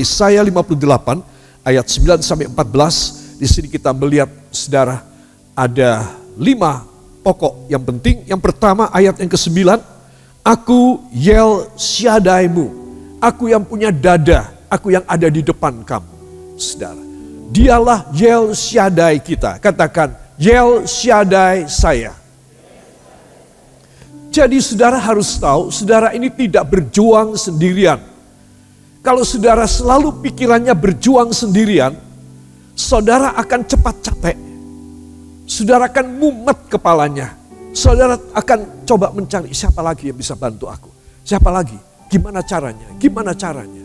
Yesaya 58 ayat 9 sampai 14. Di sini kita melihat, saudara, ada 5 pokok yang penting. Yang pertama ayat yang ke-9, aku Yel Shaddai-mu, aku yang punya dada, aku yang ada di depan kamu. Saudara, dialah Yel Shaddai kita. Katakan, Yel Shaddai saya. Jadi saudara harus tahu, saudara ini tidak berjuang sendirian. Kalau saudara selalu pikirannya berjuang sendirian, saudara akan cepat capek. Saudara akan mumet kepalanya. Saudara akan coba mencari siapa lagi yang bisa bantu aku. Siapa lagi? Gimana caranya? Gimana caranya?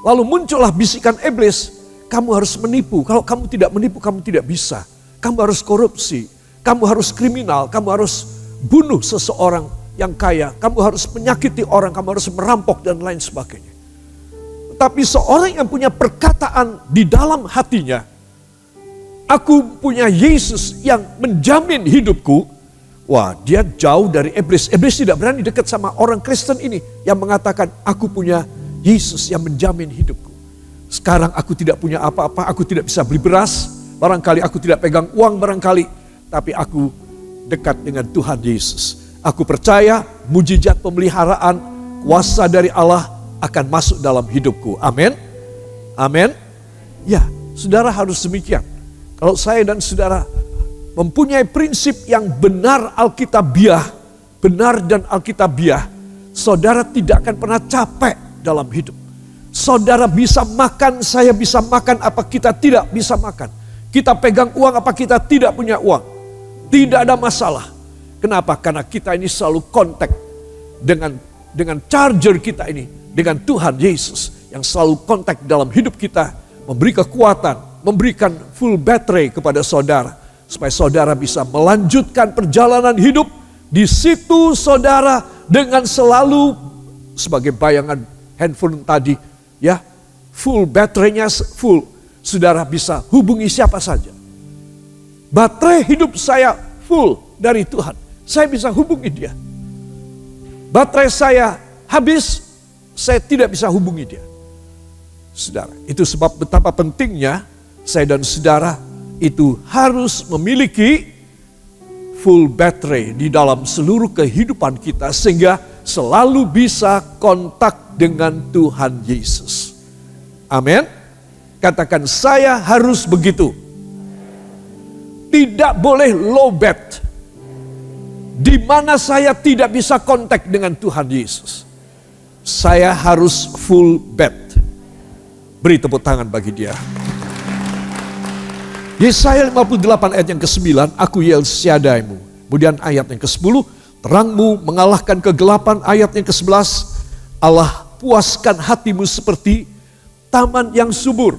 Lalu muncullah bisikan iblis. Kamu harus menipu. Kalau kamu tidak menipu, kamu tidak bisa. Kamu harus korupsi. Kamu harus kriminal. Kamu harus bunuh seseorang yang kaya. Kamu harus menyakiti orang. Kamu harus merampok dan lain sebagainya. Tapi seorang yang punya perkataan di dalam hatinya, aku punya Yesus yang menjamin hidupku. Wah, dia jauh dari iblis. Iblis tidak berani dekat sama orang Kristen ini yang mengatakan, aku punya Yesus yang menjamin hidupku. Sekarang aku tidak punya apa-apa, aku tidak bisa beli beras. Barangkali aku tidak pegang uang barangkali. Tapi aku dekat dengan Tuhan Yesus. Aku percaya mujizat pemeliharaan, kuasa dari Allah akan masuk dalam hidupku. Amin. Amin. Ya, saudara harus demikian. Kalau saya dan saudara mempunyai prinsip yang benar Alkitabiah, benar dan Alkitabiah, saudara tidak akan pernah capek dalam hidup. Saudara bisa makan, saya bisa makan apa kita tidak bisa makan. Kita pegang uang apa kita tidak punya uang. Tidak ada masalah. Kenapa? Karena kita ini selalu kontak dengan charger kita ini, dengan Tuhan Yesus yang selalu kontak dalam hidup kita, memberi kekuatan, memberikan full battery kepada saudara, supaya saudara bisa melanjutkan perjalanan hidup. Di situ saudara dengan selalu, sebagai bayangan handphone tadi, ya, full baterainya full, saudara bisa hubungi siapa saja. Baterai hidup saya full dari Tuhan, saya bisa hubungi dia. Baterai saya habis, saya tidak bisa hubungi dia. Saudara, itu sebab betapa pentingnya saya dan saudara itu harus memiliki full battery di dalam seluruh kehidupan kita, sehingga selalu bisa kontak dengan Tuhan Yesus. Amin. Katakan, saya harus begitu. Tidak boleh low bat. Di mana saya tidak bisa kontak dengan Tuhan Yesus, saya harus full bat. Beri tepuk tangan bagi dia. Yesaya 58 ayat yang ke-9, aku Yel Shaddai-mu. Kemudian ayat yang ke-10, terangmu mengalahkan kegelapan. Ayat yang ke-11, Allah puaskan hatimu seperti taman yang subur.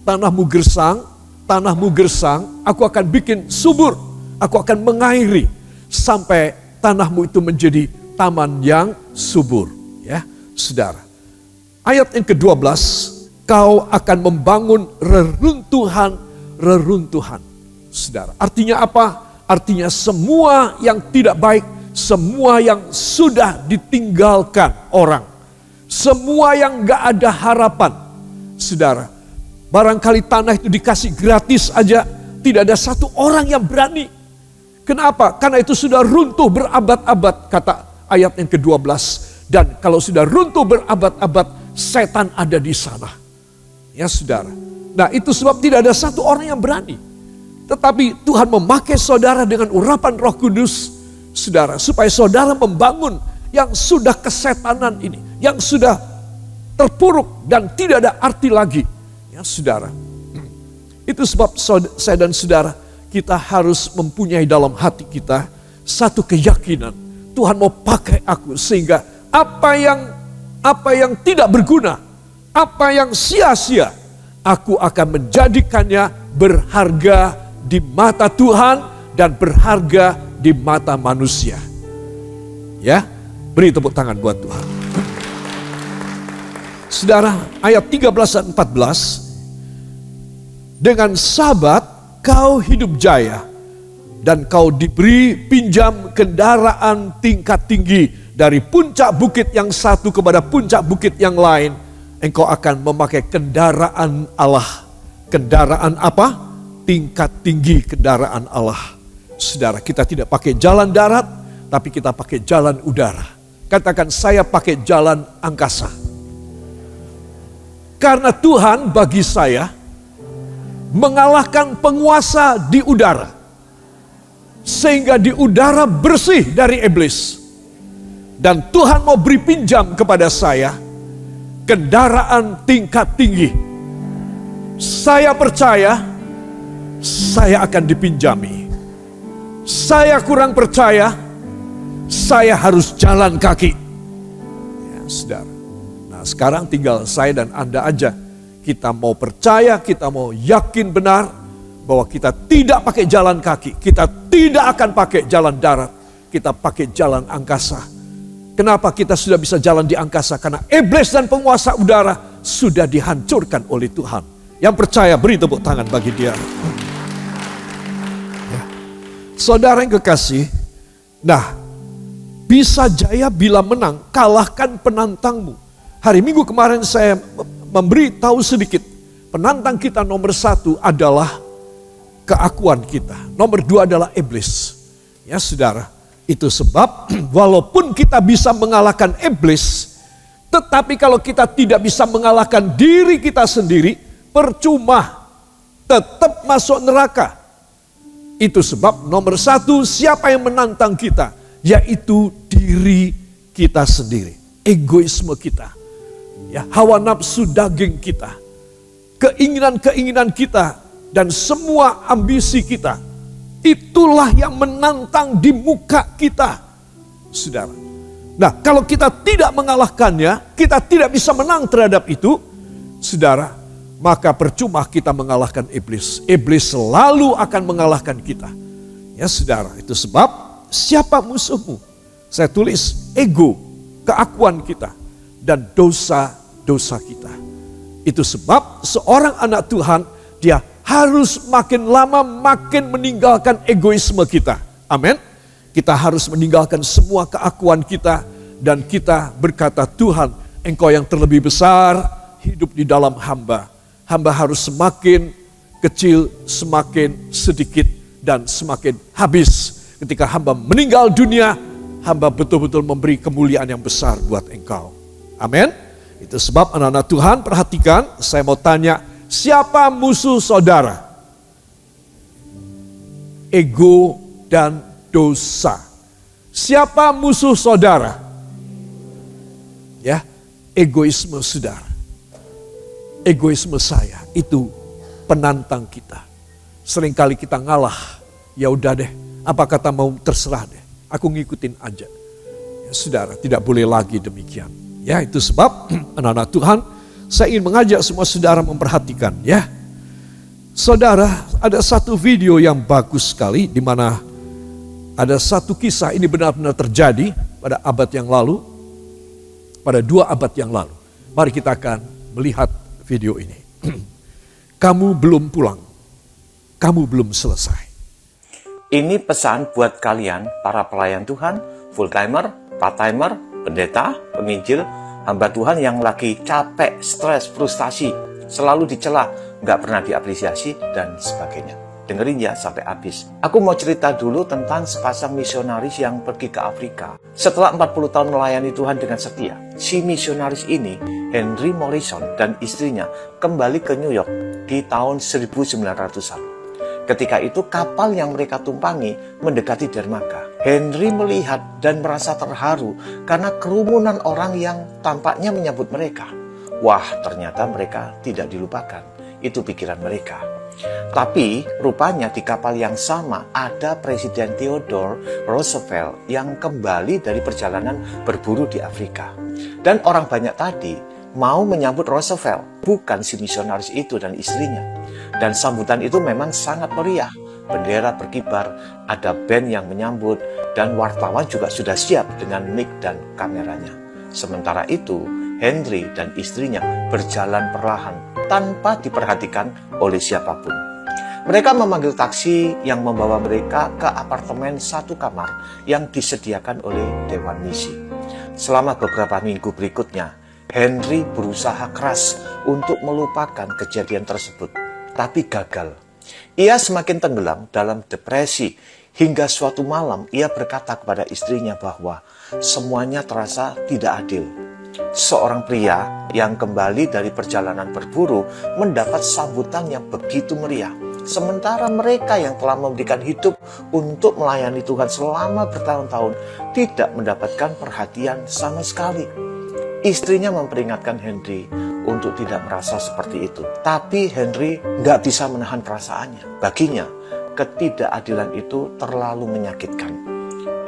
Tanahmu gersang, aku akan bikin subur. Aku akan mengairi sampai tanahmu itu menjadi taman yang subur. Ya, saudara. Ayat yang ke-12, kau akan membangun reruntuhan. Saudara, artinya apa? Artinya semua yang tidak baik, semua yang sudah ditinggalkan orang, semua yang gak ada harapan. Saudara, barangkali tanah itu dikasih gratis aja, tidak ada satu orang yang berani. Kenapa? Karena itu sudah runtuh berabad-abad, kata ayat yang ke-12. Dan kalau sudah runtuh berabad-abad, setan ada di sana. Ya saudara. Nah itu sebab tidak ada satu orang yang berani. Tetapi Tuhan memakai saudara dengan urapan Roh Kudus, saudara, supaya saudara membangun yang sudah kesetanan ini, yang sudah terpuruk dan tidak ada arti lagi. Ya saudara. Itu sebab saya dan saudara, kita harus mempunyai dalam hati kita satu keyakinan. Tuhan mau pakai aku sehingga apa yang tidak berguna, apa yang sia-sia, aku akan menjadikannya berharga di mata Tuhan dan berharga di mata manusia. Ya, beri tepuk tangan buat Tuhan. Saudara, ayat 13 dan 14. Dengan sabat kau hidup jaya dan kau diberi pinjam kendaraan tingkat tinggi dari puncak bukit yang satu kepada puncak bukit yang lain. engkau akan memakai kendaraan Allah. Kendaraan apa? Tingkat tinggi kendaraan Allah. Saudara, kita tidak pakai jalan darat, tapi kita pakai jalan udara. Katakan, saya pakai jalan angkasa. Karena Tuhan bagi saya mengalahkan penguasa di udara. Sehingga di udara bersih dari iblis. Dan Tuhan mau beri pinjam kepada saya kendaraan tingkat tinggi. Saya percaya saya akan dipinjami. Saya kurang percaya, saya harus jalan kaki. Ya, saudara. Nah, sekarang tinggal saya dan Anda aja. Kita mau percaya, kita mau yakin benar bahwa kita tidak pakai jalan kaki. Kita tidak akan pakai jalan darat. Kita pakai jalan angkasa. Kenapa kita sudah bisa jalan di angkasa? Karena iblis dan penguasa udara sudah dihancurkan oleh Tuhan. Yang percaya beri tepuk tangan bagi dia. Saudara yang kekasih, nah, bisa jaya bila menang, kalahkan penantangmu. Hari Minggu kemarin saya memberi tahu sedikit, penantang kita nomor 1 adalah keakuan kita. Nomor 2 adalah iblis. Ya saudara, itu sebab walaupun kita bisa mengalahkan iblis, tetapi kalau kita tidak bisa mengalahkan diri kita sendiri, percuma, tetap masuk neraka. Itu sebab nomor 1, siapa yang menantang kita? Yaitu diri kita sendiri. Egoisme kita. Ya, hawa nafsu daging kita. Keinginan-keinginan kita. Dan semua ambisi kita. Itulah yang menantang di muka kita. Saudara. Nah, kalau kita tidak mengalahkannya, kita tidak bisa menang terhadap itu. Saudara, maka percuma kita mengalahkan iblis. Iblis selalu akan mengalahkan kita. Ya saudara, itu sebab siapa musuhmu? Saya tulis ego, keakuan kita, dan dosa-dosa kita. Itu sebab seorang anak Tuhan, dia harus makin lama makin meninggalkan egoisme kita. Amin. Kita harus meninggalkan semua keakuan kita, dan kita berkata, Tuhan, Engkau yang terlebih besar, hidup di dalam hamba. Hamba harus semakin kecil, semakin sedikit, dan semakin habis. Ketika hamba meninggal dunia, hamba betul-betul memberi kemuliaan yang besar buat Engkau. Amin. Itu sebab anak-anak Tuhan, perhatikan, saya mau tanya, siapa musuh saudara? Ego dan dosa. Siapa musuh saudara? Ya, egoisme saudara. Egoisme saya itu penantang kita. Seringkali kita ngalah. Ya udah deh, apa kata mau terserah deh. Aku ngikutin aja. Ya, saudara, tidak boleh lagi demikian. Ya, itu sebab anak-anak Tuhan, saya ingin mengajak semua saudara memperhatikan ya. Saudara, ada satu video yang bagus sekali di mana ada satu kisah ini benar-benar terjadi pada abad yang lalu. Pada 2 abad yang lalu. Mari kita akan melihat video ini. Kamu belum pulang. Kamu belum selesai. Ini pesan buat kalian para pelayan Tuhan, full timer, part timer, pendeta, penginjil, hamba Tuhan yang lagi capek, stres, frustasi, selalu dicela, nggak pernah diapresiasi dan sebagainya. Dengerin ya sampai habis. Aku mau cerita dulu tentang sepasang misionaris yang pergi ke Afrika. Setelah 40 tahun melayani Tuhan dengan setia, si misionaris ini, Henry Morrison dan istrinya kembali ke New York di tahun 1900-an. Ketika itu kapal yang mereka tumpangi mendekati dermaga. Henry melihat dan merasa terharu karena kerumunan orang yang tampaknya menyambut mereka. Wah, ternyata mereka tidak dilupakan. Itu pikiran mereka. Tapi rupanya di kapal yang sama ada Presiden Theodore Roosevelt yang kembali dari perjalanan berburu di Afrika. Dan orang banyak tadi mau menyambut Roosevelt, bukan si misionaris itu dan istrinya. Dan sambutan itu memang sangat meriah. Bendera berkibar, ada band yang menyambut, dan wartawan juga sudah siap dengan mic dan kameranya. Sementara itu, Henry dan istrinya berjalan perlahan tanpa diperhatikan oleh siapapun. Mereka memanggil taksi yang membawa mereka ke apartemen 1 kamar yang disediakan oleh Dewan Misi. Selama beberapa minggu berikutnya, Henry berusaha keras untuk melupakan kejadian tersebut, tapi gagal. Ia semakin tenggelam dalam depresi hingga suatu malam ia berkata kepada istrinya bahwa semuanya terasa tidak adil. Seorang pria yang kembali dari perjalanan berburu mendapat sambutan yang begitu meriah. Sementara mereka yang telah memberikan hidup untuk melayani Tuhan selama bertahun-tahun tidak mendapatkan perhatian sama sekali. Istrinya memperingatkan Henry untuk tidak merasa seperti itu. Tapi Henry nggak bisa menahan perasaannya. Baginya, ketidakadilan itu terlalu menyakitkan.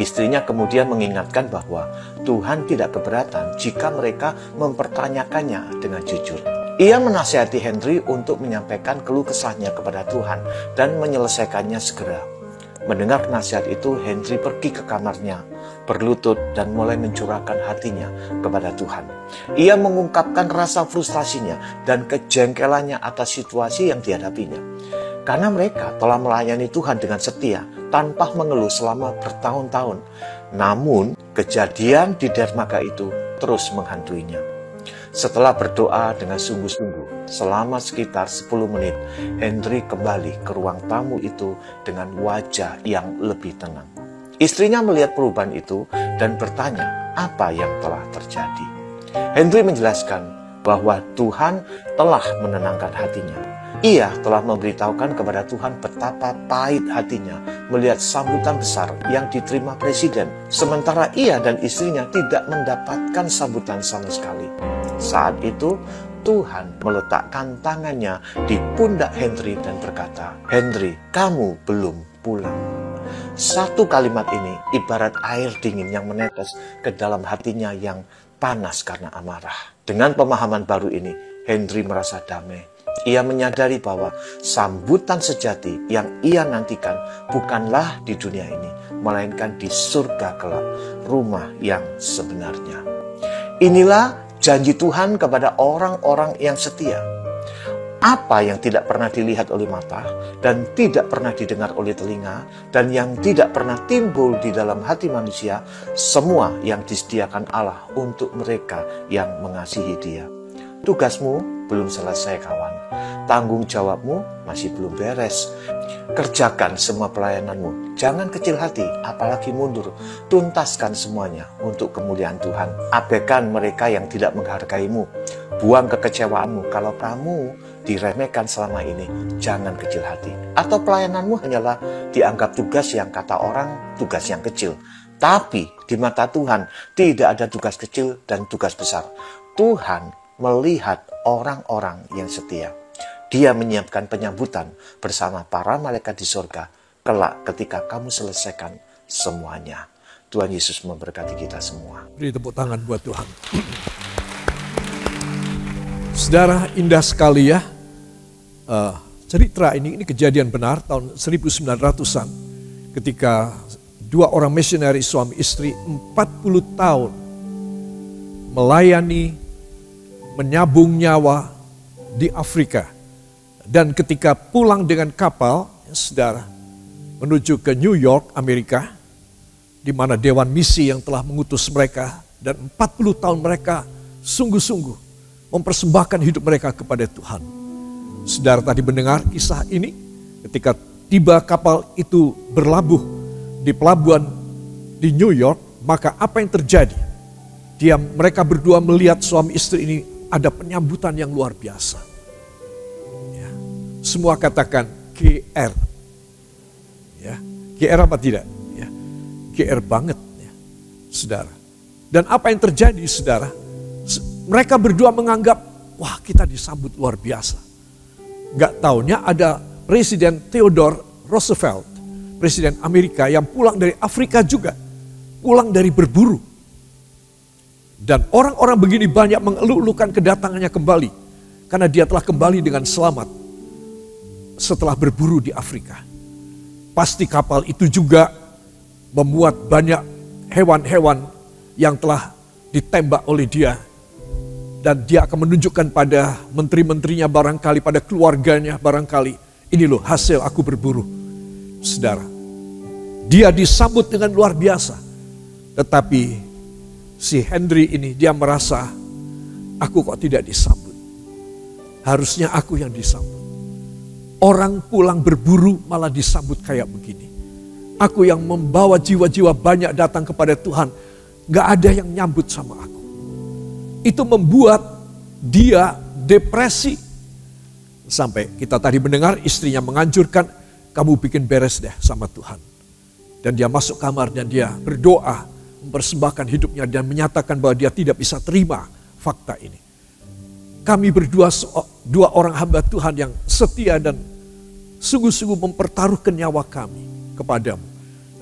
Istrinya kemudian mengingatkan bahwa Tuhan tidak keberatan jika mereka mempertanyakannya dengan jujur. Ia menasihati Henry untuk menyampaikan keluh kesahnya kepada Tuhan dan menyelesaikannya segera. Mendengar nasihat itu, Henry pergi ke kamarnya, berlutut dan mulai mencurahkan hatinya kepada Tuhan. Ia mengungkapkan rasa frustasinya dan kejengkelannya atas situasi yang dihadapinya. Karena mereka telah melayani Tuhan dengan setia, tanpa mengeluh selama bertahun-tahun. Namun, kejadian di dermaga itu terus menghantuinya. Setelah berdoa dengan sungguh-sungguh selama sekitar 10 menit, Henry kembali ke ruang tamu itu dengan wajah yang lebih tenang. Istrinya melihat perubahan itu dan bertanya apa yang telah terjadi. Henry menjelaskan bahwa Tuhan telah menenangkan hatinya. Ia telah memberitahukan kepada Tuhan betapa pahit hatinya melihat sambutan besar yang diterima presiden, sementara ia dan istrinya tidak mendapatkan sambutan sama sekali. Saat itu, Tuhan meletakkan tangannya di pundak Henry dan berkata, "Henry, kamu belum pulang." Satu kalimat ini ibarat air dingin yang menetes ke dalam hatinya yang panas karena amarah. Dengan pemahaman baru ini, Henry merasa damai. Ia menyadari bahwa sambutan sejati yang ia nantikan bukanlah di dunia ini, melainkan di surga kelak, rumah yang sebenarnya. Inilah janji Tuhan kepada orang-orang yang setia. Apa yang tidak pernah dilihat oleh mata, dan tidak pernah didengar oleh telinga, dan yang tidak pernah timbul di dalam hati manusia, semua yang disediakan Allah untuk mereka yang mengasihi Dia. Tugasmu belum selesai, kawan. Tanggung jawabmu masih belum beres. Kerjakan semua pelayananmu. Jangan kecil hati, apalagi mundur. Tuntaskan semuanya untuk kemuliaan Tuhan. Abaikan mereka yang tidak menghargaimu. Buang kekecewaanmu. Kalau kamu diremehkan selama ini, jangan kecil hati. Atau pelayananmu hanyalah dianggap tugas yang kata orang tugas yang kecil. Tapi di mata Tuhan tidak ada tugas kecil dan tugas besar. Tuhan melihat orang-orang yang setia. Dia menyiapkan penyambutan bersama para malaikat di surga kelak ketika kamu selesaikan semuanya. Tuhan Yesus memberkati kita semua. Beri tepuk tangan buat Tuhan. Saudara, indah sekali ya. Cerita ini kejadian benar tahun 1900-an. Ketika dua orang misioneri suami istri 40 tahun melayani, menyabung nyawa di Afrika. Dan ketika pulang dengan kapal, saudara, menuju ke New York, Amerika, di mana Dewan Misi yang telah mengutus mereka, dan 40 tahun mereka sungguh-sungguh mempersembahkan hidup mereka kepada Tuhan. Saudara tadi mendengar kisah ini, ketika tiba kapal itu berlabuh di pelabuhan di New York, maka apa yang terjadi? Mereka berdua melihat suami istri ini ada penyambutan yang luar biasa. Semua katakan GR. Ya, GR apa tidak? Ya, GR banget ya, saudara. Dan apa yang terjadi, saudara? Mereka berdua menganggap, wah, kita disambut luar biasa. Gak taunya ada Presiden Theodore Roosevelt, Presiden Amerika yang pulang dari Afrika juga, pulang dari berburu. Dan orang-orang begini banyak mengeluh-elukan kedatangannya kembali, karena dia telah kembali dengan selamat setelah berburu di Afrika. Pasti kapal itu juga memuat banyak hewan-hewan yang telah ditembak oleh dia. Dan dia akan menunjukkan pada menteri-menterinya barangkali, pada keluarganya barangkali, ini loh hasil aku berburu. Saudara, dia disambut dengan luar biasa. Tetapi si Henry ini dia merasa Aku kok tidak disambut. Harusnya aku yang disambut. Orang pulang berburu malah disambut kayak begini. Aku yang membawa jiwa-jiwa banyak datang kepada Tuhan, gak ada yang nyambut sama aku. Itu membuat dia depresi. Sampai kita tadi mendengar istrinya menganjurkan, kamu bikin beres deh sama Tuhan. Dan dia masuk kamar dan dia berdoa, mempersembahkan hidupnya dan menyatakan bahwa dia tidak bisa terima fakta ini. Kami berdua, dua orang hamba Tuhan yang setia dan sungguh-sungguh mempertaruhkan nyawa kami kepadamu.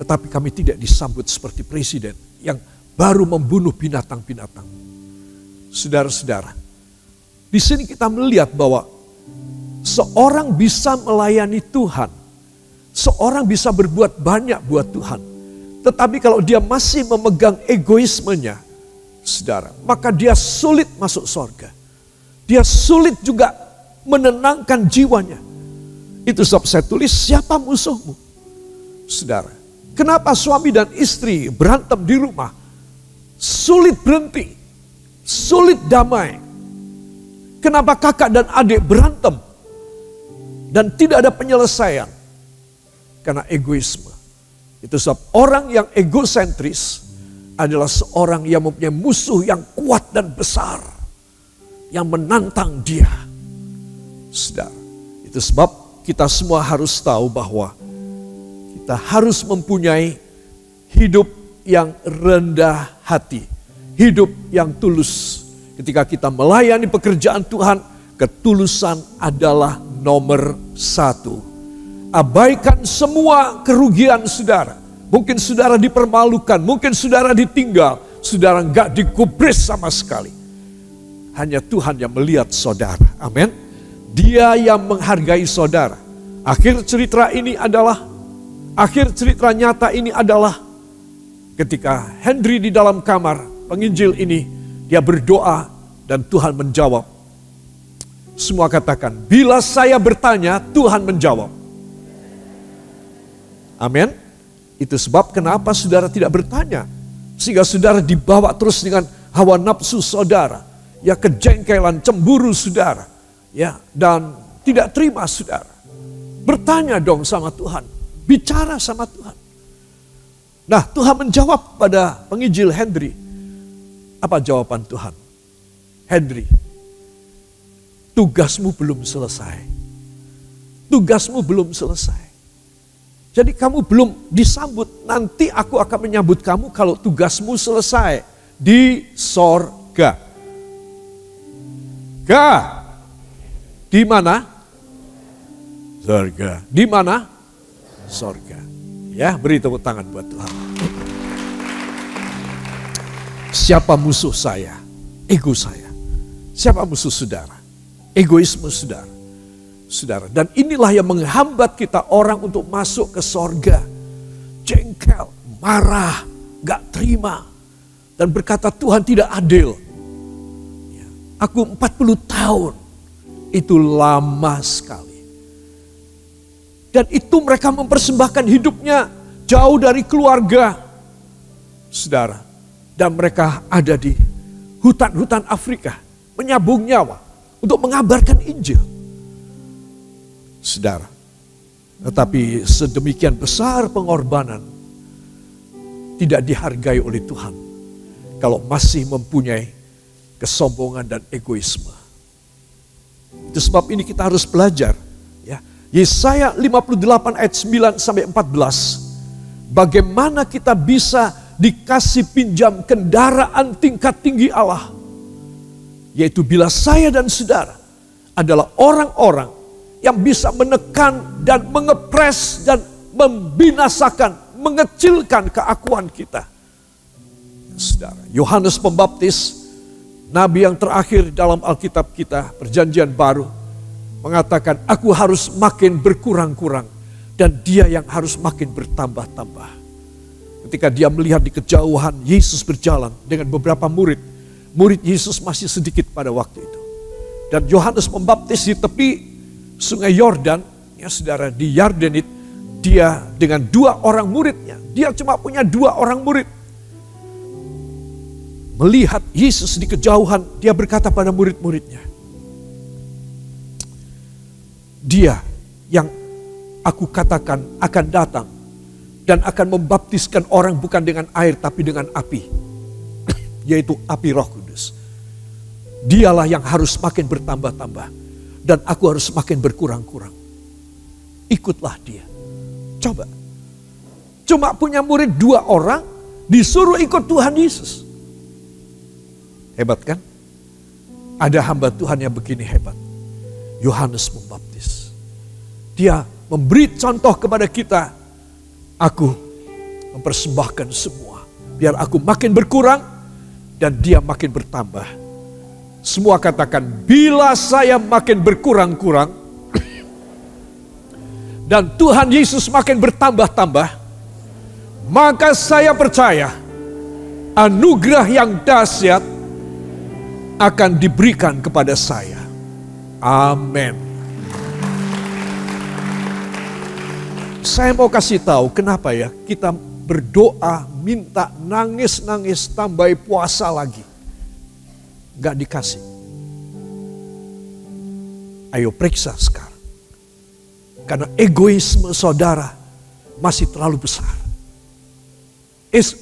Tetapi kami tidak disambut seperti presiden yang baru membunuh binatang-binatang. Saudara-saudara, di sini kita melihat bahwa seorang bisa melayani Tuhan, seorang bisa berbuat banyak buat Tuhan. Tetapi kalau dia masih memegang egoismenya, saudara, maka dia sulit masuk surga. Dia sulit juga menenangkan jiwanya. Itu sebab saya tulis, siapa musuhmu? Saudara, kenapa suami dan istri berantem di rumah? Sulit berhenti, sulit damai. Kenapa kakak dan adik berantem dan tidak ada penyelesaian? Karena egoisme. Itu sebab orang yang egosentris adalah seorang yang mempunyai musuh yang kuat dan besar, yang menantang dia. Saudara, itu sebab kita semua harus tahu bahwa kita harus mempunyai hidup yang rendah hati, hidup yang tulus. Ketika kita melayani pekerjaan Tuhan, ketulusan adalah nomor satu. Abaikan semua kerugian saudara. Mungkin saudara dipermalukan, mungkin saudara ditinggal, saudara enggak digubris sama sekali. Hanya Tuhan yang melihat saudara. Amin. Dia yang menghargai saudara. Akhir cerita nyata ini adalah ketika Henry di dalam kamar penginjil ini, dia berdoa dan Tuhan menjawab. Semua katakan, bila saya bertanya, Tuhan menjawab. Amin. Itu sebab kenapa saudara tidak bertanya. Sehingga saudara dibawa terus dengan hawa nafsu saudara. Ya, kejengkelan, cemburu saudara. Ya, dan tidak terima saudara. Bertanya dong sama Tuhan. Bicara sama Tuhan. Nah, Tuhan menjawab pada penginjil Henry. Apa jawaban Tuhan? Henry, tugasmu belum selesai. Tugasmu belum selesai. Jadi kamu belum disambut. Nanti aku akan menyambut kamu kalau tugasmu selesai. Di sorga. Di mana? Sorga. Di mana? Sorga. Ya, beri tepuk tangan buat Tuhan. Siapa musuh saya? Ego saya. Siapa musuh saudara? Egoisme saudara. Saudara, dan inilah yang menghambat kita orang untuk masuk ke sorga. Jengkel, marah, gak terima. Dan berkata Tuhan tidak adil. Ya, aku 40 tahun. Itu lama sekali. Dan itu mereka mempersembahkan hidupnya jauh dari keluarga. Saudara, dan mereka ada di hutan-hutan Afrika. Menyabung nyawa untuk mengabarkan Injil. Saudara, tetapi sedemikian besar pengorbanan tidak dihargai oleh Tuhan kalau masih mempunyai kesombongan dan egoisme. Itu sebab ini kita harus belajar. Ya. Yesaya 58 ayat 9 sampai 14. Bagaimana kita bisa dikasih pinjam kendaraan tingkat tinggi Allah. Yaitu bila saya dan saudara adalah orang-orang yang bisa menekan dan mengepres dan membinasakan, mengecilkan keakuan kita. Saudara, Yohanes Pembaptis, nabi yang terakhir dalam Alkitab kita, Perjanjian Baru, mengatakan, aku harus makin berkurang-kurang dan dia yang harus makin bertambah-tambah. Ketika dia melihat di kejauhan Yesus berjalan dengan beberapa murid Yesus masih sedikit pada waktu itu. Dan Yohanes Pembaptis di tepi Sungai Yordan, ya saudara, di Yardenit, dia dengan 2 orang muridnya. Dia cuma punya 2 orang murid. melihat Yesus di kejauhan, dia berkata pada murid-muridnya, dia yang aku katakan akan datang dan akan membaptiskan orang bukan dengan air tapi dengan api, yaitu api Roh Kudus. Dialah yang harus makin bertambah-tambah dan aku harus makin berkurang-kurang. Ikutlah dia. Coba. Cuma punya murid 2 orang, disuruh ikut Tuhan Yesus. Hebat kan? Ada hamba Tuhan yang begini hebat. Yohanes Pembaptis. Dia memberi contoh kepada kita. Aku mempersembahkan semua. Biar aku makin berkurang dan dia makin bertambah. Semua katakan, bila saya makin berkurang-kurang dan Tuhan Yesus makin bertambah-tambah, maka saya percaya anugerah yang dahsyat akan diberikan kepada saya. Amin. Saya mau kasih tahu kenapa ya kita berdoa, minta, nangis-nangis, tambah puasa lagi. Gak dikasih. Ayo periksa sekarang. Karena egoisme saudara masih terlalu besar.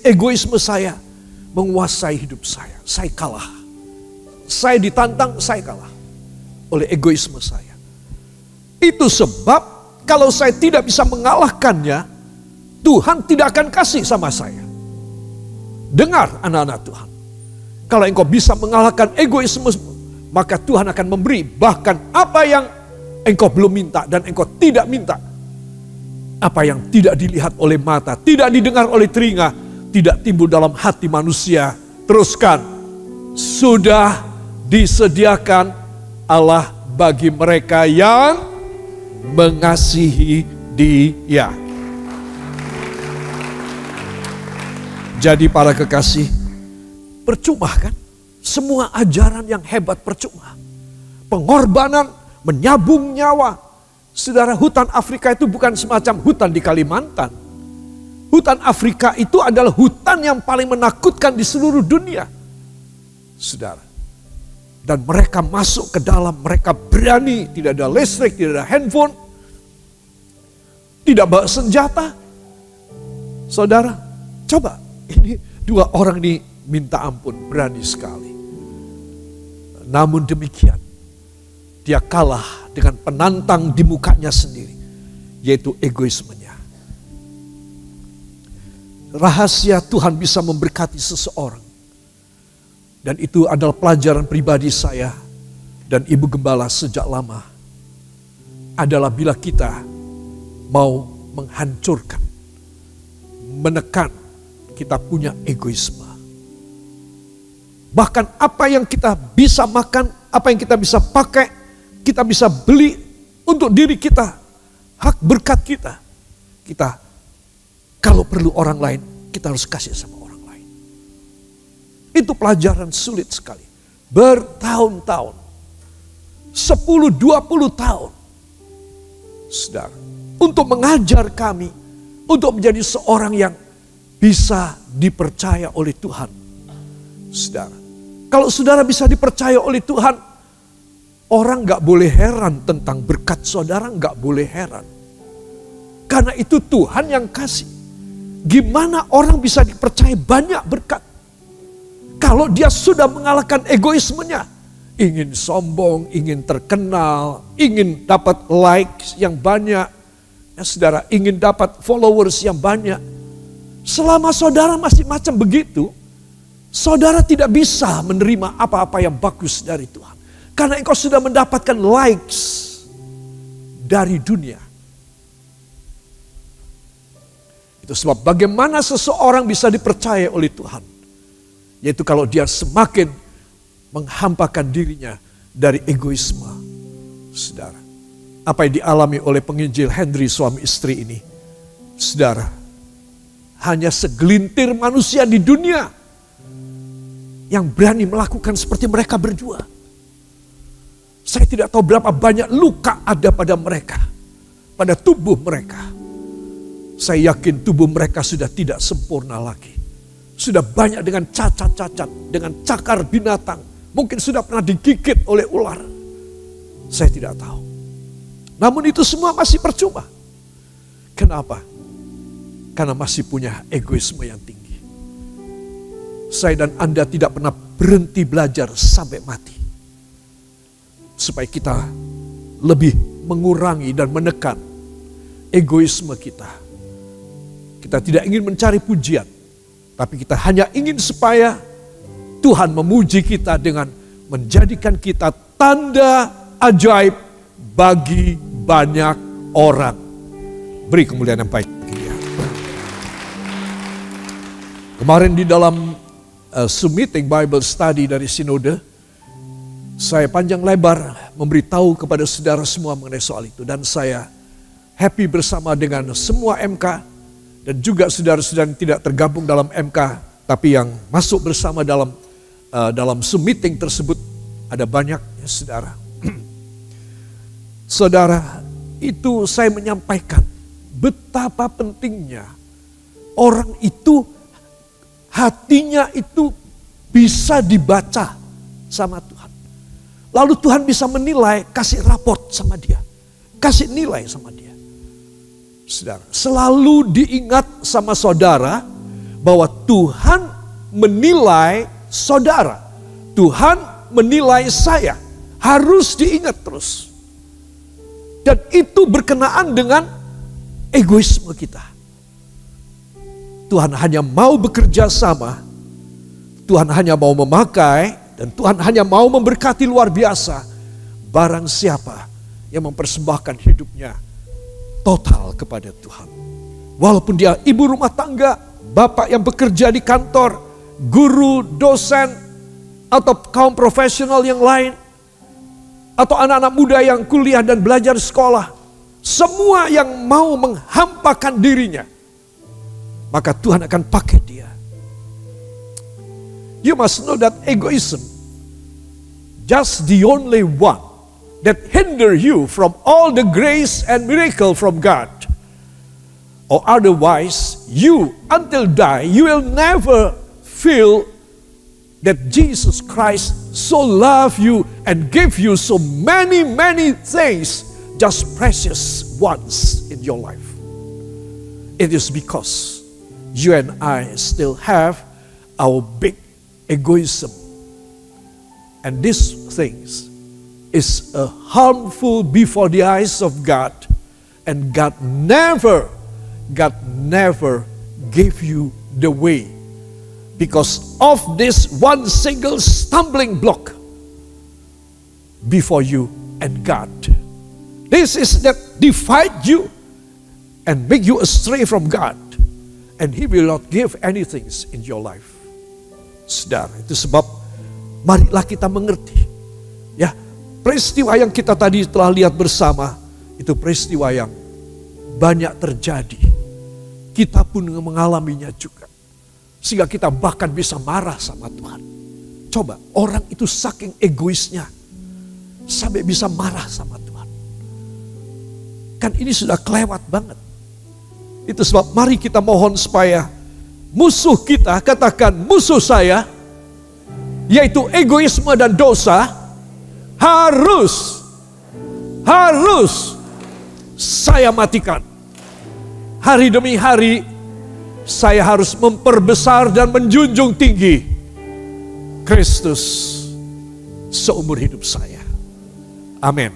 Egoisme saya menguasai hidup saya. Saya kalah. Saya ditantang, saya kalah. Oleh egoisme saya. Itu sebab kalau saya tidak bisa mengalahkannya, Tuhan tidak akan kasih sama saya. Dengar anak-anak Tuhan. Kalau engkau bisa mengalahkan egoisme, maka Tuhan akan memberi bahkan apa yang engkau belum minta dan engkau tidak minta. Apa yang tidak dilihat oleh mata, tidak didengar oleh telinga, tidak timbul dalam hati manusia. Teruskan. Sudah disediakan Allah bagi mereka yang mengasihi Dia. Jadi para kekasih, percuma kan? Semua ajaran yang hebat percuma. Pengorbanan, menyabung nyawa. Saudara, hutan Afrika itu bukan semacam hutan di Kalimantan. Hutan Afrika itu adalah hutan yang paling menakutkan di seluruh dunia. Saudara. Dan mereka masuk ke dalam, mereka berani, tidak ada listrik, tidak ada handphone. Tidak bawa senjata. Saudara, coba. Ini 2 orang ini minta ampun, berani sekali. Namun demikian, dia kalah dengan penantang di mukanya sendiri, yaitu egoismenya. Rahasia Tuhan bisa memberkati seseorang. Dan itu adalah pelajaran pribadi saya dan Ibu Gembala sejak lama. Adalah bila kita mau menghancurkan, menekan, kita punya egoisme. Bahkan apa yang kita bisa makan, apa yang kita bisa pakai, kita bisa beli untuk diri kita. Hak berkat kita. Kita kalau perlu orang lain, kita harus kasih sama orang lain. Itu pelajaran sulit sekali. Bertahun-tahun. 10-20 tahun. Saudara. Untuk mengajar kami. Untuk menjadi seorang yang bisa dipercaya oleh Tuhan. Saudara. Kalau saudara bisa dipercaya oleh Tuhan, orang gak boleh heran tentang berkat saudara, gak boleh heran. Karena itu Tuhan yang kasih. Gimana orang bisa dipercaya banyak berkat? Kalau dia sudah mengalahkan egoismenya. Ingin sombong, ingin terkenal, ingin dapat likes yang banyak. Ya saudara, ingin dapat followers yang banyak. Selama saudara masih macam begitu, saudara tidak bisa menerima apa-apa yang bagus dari Tuhan. Karena engkau sudah mendapatkan likes dari dunia. Itu sebab bagaimana seseorang bisa dipercaya oleh Tuhan. Yaitu kalau dia semakin menghampakan dirinya dari egoisme. Saudara, apa yang dialami oleh penginjil Henry suami istri ini. Saudara, hanya segelintir manusia di dunia yang berani melakukan seperti mereka berdua. Saya tidak tahu berapa banyak luka ada pada mereka, pada tubuh mereka. Saya yakin tubuh mereka sudah tidak sempurna lagi. Sudah banyak dengan cacat-cacat, dengan cakar binatang. Mungkin sudah pernah digigit oleh ular. Saya tidak tahu. Namun itu semua masih percuma. Kenapa? Karena masih punya egoisme yang tinggi. Saya dan Anda tidak pernah berhenti belajar sampai mati. Supaya kita lebih mengurangi dan menekan egoisme kita. Kita tidak ingin mencari pujian, tapi kita hanya ingin supaya Tuhan memuji kita dengan menjadikan kita tanda ajaib bagi banyak orang. Beri kemuliaan yang baik bagi Dia. Kemarin di dalam meeting Bible Study dari Sinode, saya panjang lebar memberitahu kepada saudara semua mengenai soal itu. Dan saya happy bersama dengan semua MK. Dan juga saudara-saudara yang tidak tergabung dalam MK, tapi yang masuk bersama dalam meeting tersebut, ada banyak ya, saudara. Saudara, itu saya menyampaikan betapa pentingnya orang itu, hatinya itu bisa dibaca sama Tuhan. Lalu Tuhan bisa menilai, kasih raport sama dia, kasih nilai sama dia. Saudara, selalu diingat sama saudara bahwa Tuhan menilai saudara. Tuhan menilai saya. Harus diingat terus. Dan itu berkenaan dengan egoisme kita. Tuhan hanya mau bekerja sama. Tuhan hanya mau memakai. Dan Tuhan hanya mau memberkati luar biasa. Barang siapa yang mempersembahkan hidupnya total kepada Tuhan. Walaupun dia ibu rumah tangga, bapak yang bekerja di kantor, guru, dosen, atau kaum profesional yang lain, atau anak-anak muda yang kuliah dan belajar sekolah, semua yang mau menghampakan dirinya, maka Tuhan akan pakai dia. You must know that egoism, just the only one that hinder you from all the grace and miracle from God. Or otherwise, you until die, you will never feel that Jesus Christ so love you and give you so many things, just precious ones in your life. It is because you and I still have our big egoism. And these things is harmful before the eyes of God, and God never gave you the way because of this one single stumbling block before you and God. This is that divide you and make you astray from God, and He will not give anything in your life. Saudara, itu sebab marilah kita mengerti, ya. Peristiwa yang kita tadi telah lihat bersama, itu peristiwa yang banyak terjadi. Kita pun mengalaminya juga. Sehingga kita bahkan bisa marah sama Tuhan. Coba, orang itu saking egoisnya, sampai bisa marah sama Tuhan. Kan ini sudah kelewat banget. Itu sebab mari kita mohon supaya musuh kita, katakan musuh saya, yaitu egoisme dan dosa, harus saya matikan. Hari demi hari saya harus memperbesar dan menjunjung tinggi Kristus seumur hidup saya. Amin.